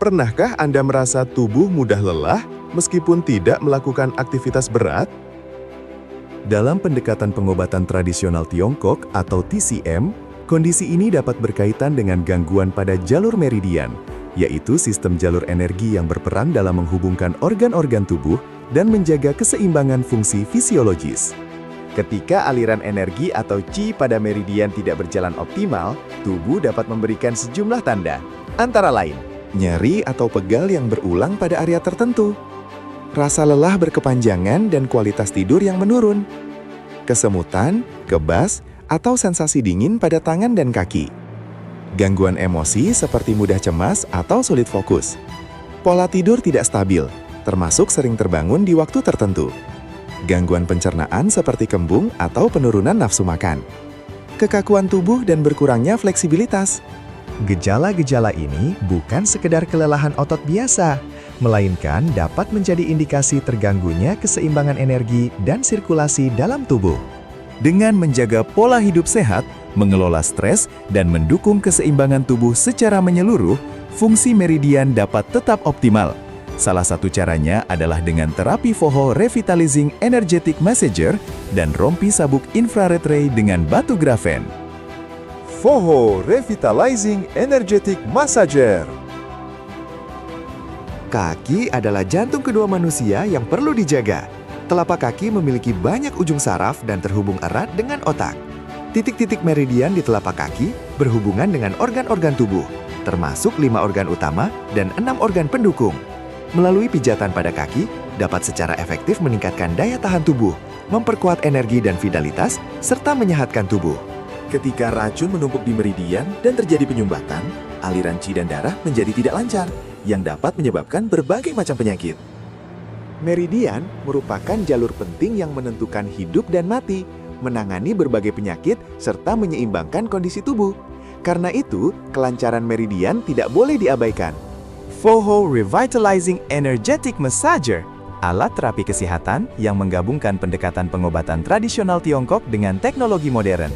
Pernahkah Anda merasa tubuh mudah lelah meskipun tidak melakukan aktivitas berat? Dalam pendekatan pengobatan tradisional Tiongkok atau TCM, kondisi ini dapat berkaitan dengan gangguan pada jalur meridian, yaitu sistem jalur energi yang berperan dalam menghubungkan organ-organ tubuh dan menjaga keseimbangan fungsi fisiologis. Ketika aliran energi atau qi pada meridian tidak berjalan optimal, tubuh dapat memberikan sejumlah tanda, antara lain nyeri atau pegal yang berulang pada area tertentu, rasa lelah berkepanjangan dan kualitas tidur yang menurun, kesemutan, kebas, atau sensasi dingin pada tangan dan kaki, gangguan emosi seperti mudah cemas atau sulit fokus, pola tidur tidak stabil, termasuk sering terbangun di waktu tertentu, gangguan pencernaan seperti kembung atau penurunan nafsu makan, kekakuan tubuh dan berkurangnya fleksibilitas. Gejala-gejala ini bukan sekedar kelelahan otot biasa, melainkan dapat menjadi indikasi terganggunya keseimbangan energi dan sirkulasi dalam tubuh. Dengan menjaga pola hidup sehat, mengelola stres, dan mendukung keseimbangan tubuh secara menyeluruh, fungsi meridian dapat tetap optimal. Salah satu caranya adalah dengan terapi Foho Revitalizing Energetic Massager dan rompi sabuk infrared ray dengan batu grafen. Foho Revitalizing Energetic Massager. Kaki adalah jantung kedua manusia yang perlu dijaga. Telapak kaki memiliki banyak ujung saraf dan terhubung erat dengan otak. Titik-titik meridian di telapak kaki berhubungan dengan organ-organ tubuh, termasuk 5 organ utama dan 6 organ pendukung. Melalui pijatan pada kaki, dapat secara efektif meningkatkan daya tahan tubuh, memperkuat energi dan vitalitas, serta menyehatkan tubuh. Ketika racun menumpuk di meridian dan terjadi penyumbatan, aliran qi dan darah menjadi tidak lancar, yang dapat menyebabkan berbagai macam penyakit. Meridian merupakan jalur penting yang menentukan hidup dan mati, menangani berbagai penyakit, serta menyeimbangkan kondisi tubuh. Karena itu, kelancaran meridian tidak boleh diabaikan. Foho Revitalizing Energetic Massager, alat terapi kesehatan yang menggabungkan pendekatan pengobatan tradisional Tiongkok dengan teknologi modern.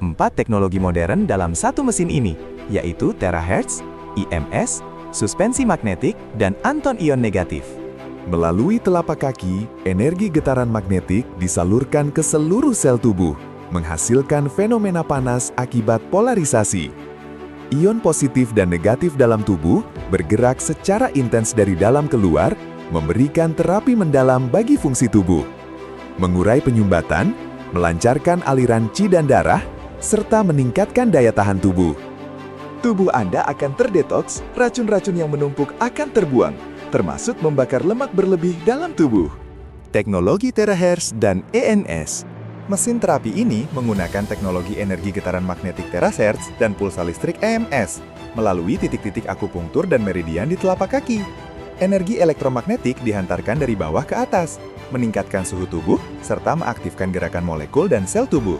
4 teknologi modern dalam satu mesin ini, yaitu terahertz, IMS, suspensi magnetik, dan anton ion negatif. Melalui telapak kaki, energi getaran magnetik disalurkan ke seluruh sel tubuh, menghasilkan fenomena panas akibat polarisasi. Ion positif dan negatif dalam tubuh bergerak secara intens dari dalam keluar, memberikan terapi mendalam bagi fungsi tubuh, mengurai penyumbatan, melancarkan aliran qi dan darah, serta meningkatkan daya tahan tubuh. Tubuh Anda akan terdetoks, racun-racun yang menumpuk akan terbuang, termasuk membakar lemak berlebih dalam tubuh. Teknologi terahertz dan ENS. Mesin terapi ini menggunakan teknologi energi getaran magnetik terahertz dan pulsa listrik EMS melalui titik-titik akupunktur dan meridian di telapak kaki. Energi elektromagnetik dihantarkan dari bawah ke atas, meningkatkan suhu tubuh, serta mengaktifkan gerakan molekul dan sel tubuh.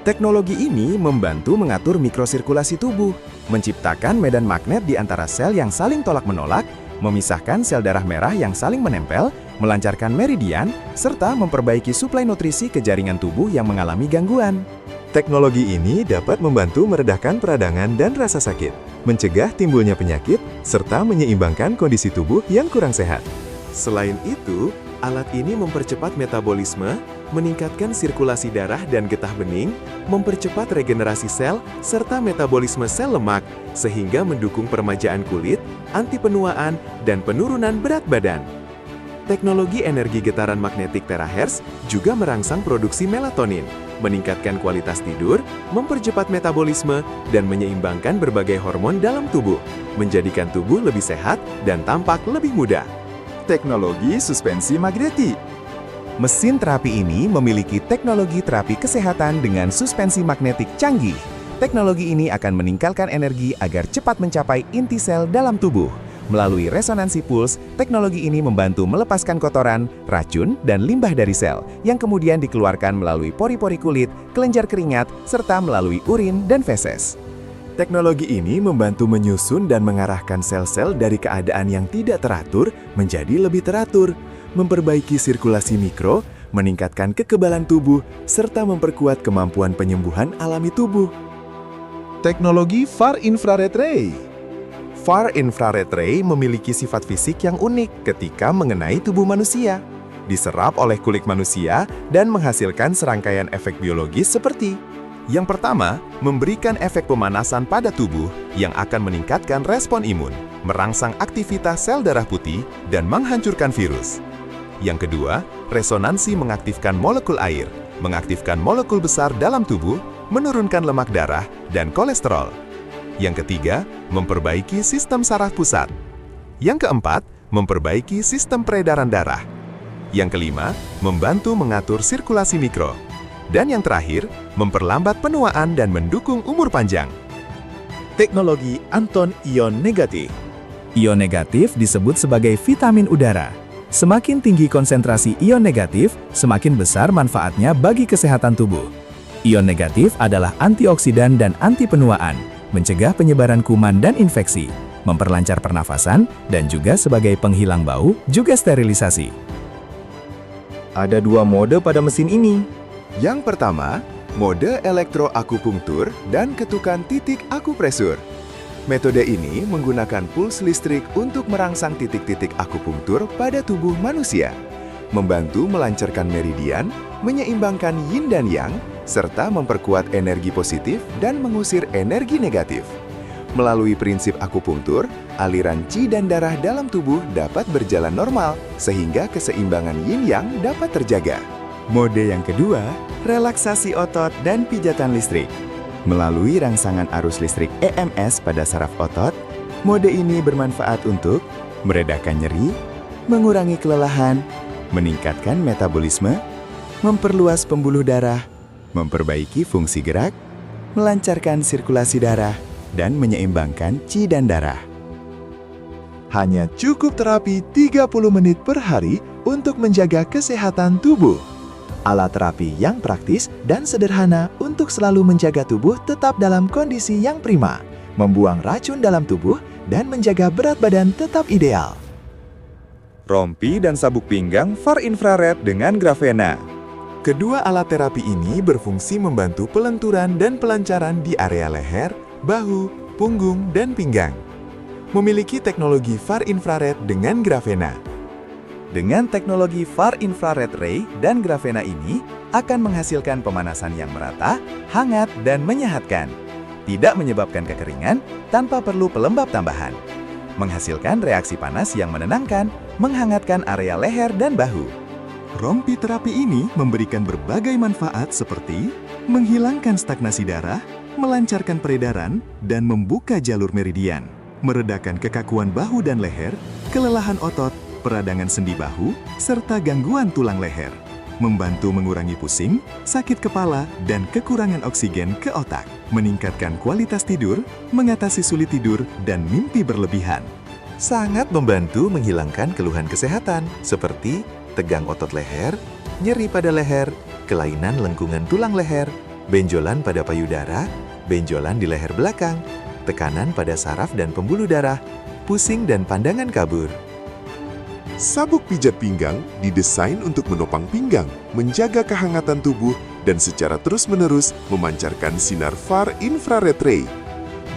Teknologi ini membantu mengatur mikrosirkulasi tubuh, menciptakan medan magnet di antara sel yang saling tolak-menolak, memisahkan sel darah merah yang saling menempel, melancarkan meridian, serta memperbaiki suplai nutrisi ke jaringan tubuh yang mengalami gangguan. Teknologi ini dapat membantu meredakan peradangan dan rasa sakit, mencegah timbulnya penyakit, serta menyeimbangkan kondisi tubuh yang kurang sehat. Selain itu, alat ini mempercepat metabolisme, meningkatkan sirkulasi darah dan getah bening, mempercepat regenerasi sel, serta metabolisme sel lemak, sehingga mendukung peremajaan kulit, anti penuaan, dan penurunan berat badan. Teknologi energi getaran magnetik terahertz juga merangsang produksi melatonin, meningkatkan kualitas tidur, mempercepat metabolisme, dan menyeimbangkan berbagai hormon dalam tubuh, menjadikan tubuh lebih sehat dan tampak lebih muda. Teknologi suspensi magnetik. Mesin terapi ini memiliki teknologi terapi kesehatan dengan suspensi magnetik canggih. Teknologi ini akan meningkatkan energi agar cepat mencapai inti sel dalam tubuh. Melalui resonansi puls, teknologi ini membantu melepaskan kotoran, racun, dan limbah dari sel, yang kemudian dikeluarkan melalui pori-pori kulit, kelenjar keringat, serta melalui urin dan feses. Teknologi ini membantu menyusun dan mengarahkan sel-sel dari keadaan yang tidak teratur menjadi lebih teratur, memperbaiki sirkulasi mikro, meningkatkan kekebalan tubuh, serta memperkuat kemampuan penyembuhan alami tubuh. Teknologi Far Infrared Ray. Far infrared ray memiliki sifat fisik yang unik ketika mengenai tubuh manusia. Diserap oleh kulit manusia dan menghasilkan serangkaian efek biologis seperti: yang pertama, memberikan efek pemanasan pada tubuh yang akan meningkatkan respon imun, merangsang aktivitas sel darah putih, dan menghancurkan virus. Yang kedua, resonansi mengaktifkan molekul air, mengaktifkan molekul besar dalam tubuh, menurunkan lemak darah, dan kolesterol. Yang ketiga, memperbaiki sistem saraf pusat. Yang keempat, memperbaiki sistem peredaran darah. Yang kelima, membantu mengatur sirkulasi mikro. Dan yang terakhir, memperlambat penuaan dan mendukung umur panjang. Teknologi Anton ion negatif. Ion negatif disebut sebagai vitamin udara. Semakin tinggi konsentrasi ion negatif, semakin besar manfaatnya bagi kesehatan tubuh. Ion negatif adalah antioksidan dan anti penuaan, mencegah penyebaran kuman dan infeksi, memperlancar pernafasan, dan juga sebagai penghilang bau, juga sterilisasi. Ada 2 mode pada mesin ini. Yang pertama, mode elektroakupunktur dan ketukan titik akupresur. Metode ini menggunakan puls listrik untuk merangsang titik-titik akupunktur pada tubuh manusia, membantu melancarkan meridian, menyeimbangkan yin dan yang, serta memperkuat energi positif dan mengusir energi negatif. Melalui prinsip akupunktur, aliran qi dan darah dalam tubuh dapat berjalan normal, sehingga keseimbangan yin-yang dapat terjaga. Mode yang kedua, relaksasi otot dan pijatan listrik. Melalui rangsangan arus listrik EMS pada saraf otot, mode ini bermanfaat untuk meredakan nyeri, mengurangi kelelahan, meningkatkan metabolisme, memperluas pembuluh darah, memperbaiki fungsi gerak, melancarkan sirkulasi darah, dan menyeimbangkan qi dan darah. Hanya cukup terapi 30 menit per hari untuk menjaga kesehatan tubuh. Alat terapi yang praktis dan sederhana untuk selalu menjaga tubuh tetap dalam kondisi yang prima, membuang racun dalam tubuh, dan menjaga berat badan tetap ideal. Rompi dan sabuk pinggang far infrared dengan grafena. Kedua alat terapi ini berfungsi membantu pelenturan dan pelancaran di area leher, bahu, punggung, dan pinggang. Memiliki teknologi far infrared dengan grafena. Dengan teknologi far infrared ray dan grafena ini akan menghasilkan pemanasan yang merata, hangat, dan menyehatkan. Tidak menyebabkan kekeringan tanpa perlu pelembab tambahan. Menghasilkan reaksi panas yang menenangkan, menghangatkan area leher dan bahu. Rompi terapi ini memberikan berbagai manfaat seperti menghilangkan stagnasi darah, melancarkan peredaran, dan membuka jalur meridian, meredakan kekakuan bahu dan leher, kelelahan otot, peradangan sendi bahu, serta gangguan tulang leher, membantu mengurangi pusing, sakit kepala, dan kekurangan oksigen ke otak, meningkatkan kualitas tidur, mengatasi sulit tidur, dan mimpi berlebihan. Sangat membantu menghilangkan keluhan kesehatan seperti tegang otot leher, nyeri pada leher, kelainan lengkungan tulang leher, benjolan pada payudara, benjolan di leher belakang, tekanan pada saraf dan pembuluh darah, pusing dan pandangan kabur. Sabuk pijat pinggang didesain untuk menopang pinggang, menjaga kehangatan tubuh, dan secara terus-menerus memancarkan sinar far infrared ray.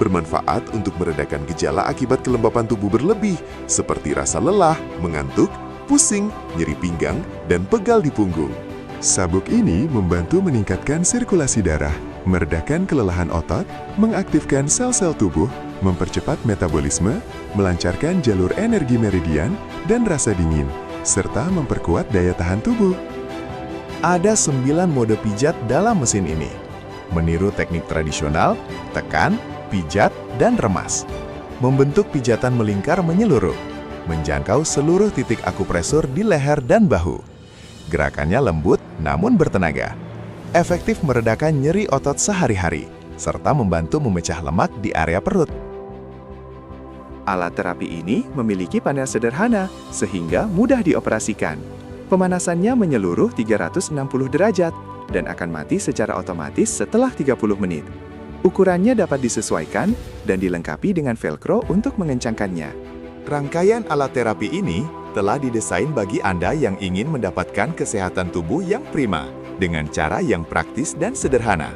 Bermanfaat untuk meredakan gejala akibat kelembapan tubuh berlebih, seperti rasa lelah, mengantuk, pusing, nyeri pinggang, dan pegal di punggung. Sabuk ini membantu meningkatkan sirkulasi darah, meredakan kelelahan otot, mengaktifkan sel-sel tubuh, mempercepat metabolisme, melancarkan jalur energi meridian, dan rasa dingin, serta memperkuat daya tahan tubuh. Ada 9 mode pijat dalam mesin ini. Meniru teknik tradisional, tekan, pijat, dan remas. Membentuk pijatan melingkar menyeluruh, menjangkau seluruh titik akupresur di leher dan bahu. Gerakannya lembut namun bertenaga. Efektif meredakan nyeri otot sehari-hari, serta membantu memecah lemak di area perut. Alat terapi ini memiliki panel sederhana sehingga mudah dioperasikan. Pemanasannya menyeluruh 360 derajat dan akan mati secara otomatis setelah 30 menit. Ukurannya dapat disesuaikan dan dilengkapi dengan velcro untuk mengencangkannya. Rangkaian alat terapi ini telah didesain bagi Anda yang ingin mendapatkan kesehatan tubuh yang prima dengan cara yang praktis dan sederhana.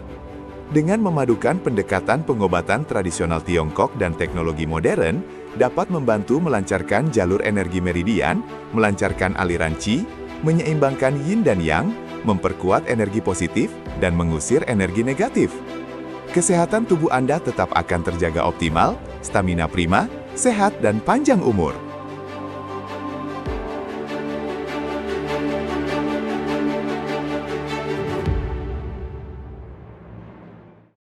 Dengan memadukan pendekatan pengobatan tradisional Tiongkok dan teknologi modern, dapat membantu melancarkan jalur energi meridian, melancarkan aliran qi, menyeimbangkan yin dan yang, memperkuat energi positif, dan mengusir energi negatif. Kesehatan tubuh Anda tetap akan terjaga optimal, stamina prima, sehat dan panjang umur.